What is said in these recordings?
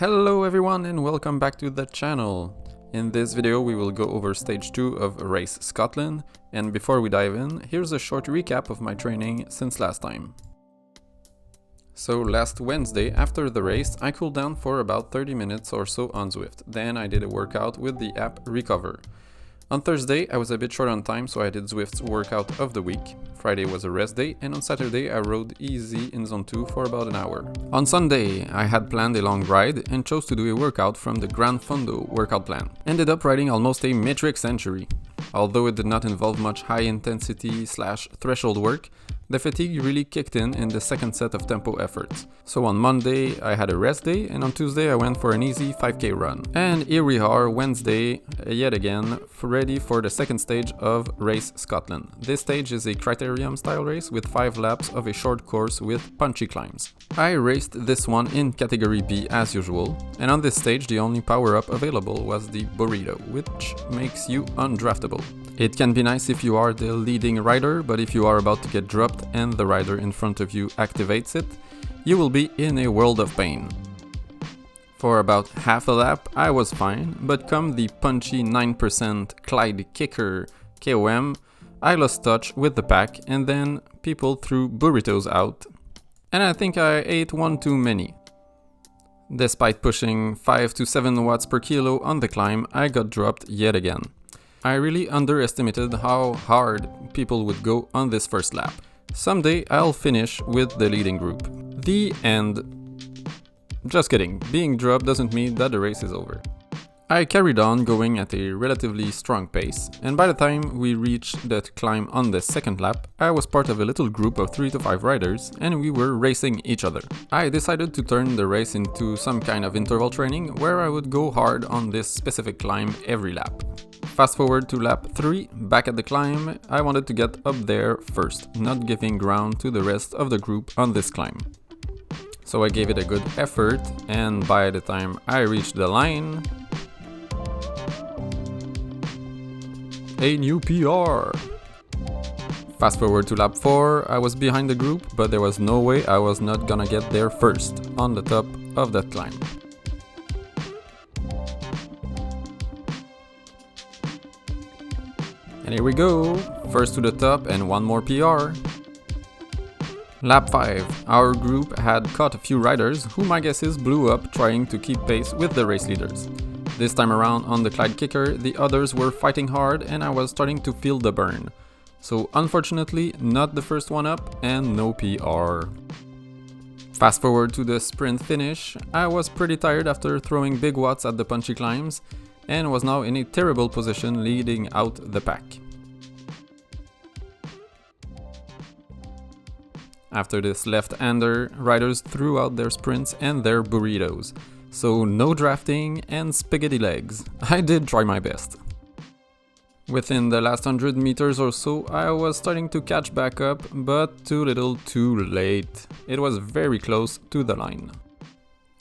Hello everyone and welcome back to the channel. In this video we will go over stage 2 of Race Scotland, and before we dive in, here's a short recap of my training since last time. So last Wednesday after the race I cooled down for about 30 minutes or so on Zwift, then I did a workout with the app Recover. On Thursday I was a bit short on time, so I did Zwift's workout of the week. Friday was a rest day, and on Saturday I rode easy in zone 2 for about an hour. On Sunday I had planned a long ride and chose to do a workout from the Gran Fondo workout plan. Ended up riding almost a metric century. Although it did not involve much high intensity / threshold work, the fatigue really kicked in the second set of tempo efforts. So on Monday I had a rest day, and on Tuesday I went for an easy 5k run. And here we are Wednesday, yet again, ready for the second stage of Race Scotland. This stage is a criterium style race with 5 laps of a short course with punchy climbs. I raced this one in category B as usual, and on this stage the only power up available was the burrito, which makes you undraftable. It can be nice if you are the leading rider, but if you are about to get dropped and the rider in front of you activates it, you will be in a world of pain. For about half a lap I was fine, but come the punchy 9% Clyde Kicker KOM, I lost touch with the pack, and then people threw burritos out, and I think I ate one too many. Despite pushing 5 to 7 watts per kilo on the climb, I got dropped yet again. I really underestimated how hard people would go on this first lap. Someday I'll finish with the leading group. The end. Just kidding, being dropped doesn't mean that the race is over. I carried on going at a relatively strong pace, and by the time we reached the climb on the second lap, I was part of a little group of 3 to 5 riders, and we were racing each other. I decided to turn the race into some kind of interval training where I would go hard on this specific climb every lap. Fast forward to lap 3, back at the climb, I wanted to get up there first, not giving ground to the rest of the group on this climb. So I gave it a good effort, and by the time I reached the line, a new PR! Fast forward to lap 4, I was behind the group, but there was no way I was not gonna get there first, on the top of that climb. And here we go, first to the top and one more PR. Lap 5, our group had caught a few riders who my guess is blew up trying to keep pace with the race leaders. This time around on the Clyde Kicker, the others were fighting hard and I was starting to feel the burn. So unfortunately, not the first one up and no PR. Fast forward to the sprint finish, I was pretty tired after throwing big watts at the punchy climbs, and was now in a terrible position leading out the pack. After this left-hander, riders threw out their sprints and their burritos, so no drafting and spaghetti legs. I did try my best. Within the last 100 meters or so, I was starting to catch back up, but too little too late. It was very close to the line.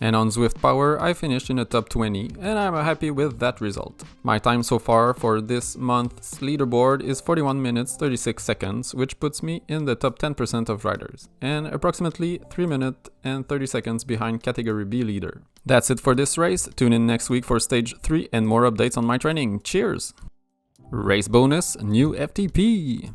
And on Zwift Power, I finished in the top 20, and I'm happy with that result. My time so far for this month's leaderboard is 41 minutes 36 seconds, which puts me in the top 10% of riders, and approximately 3 minutes and 30 seconds behind category B leader. That's it for this race. Tune in next week for stage 3 and more updates on my training. Cheers! Race bonus, new FTP!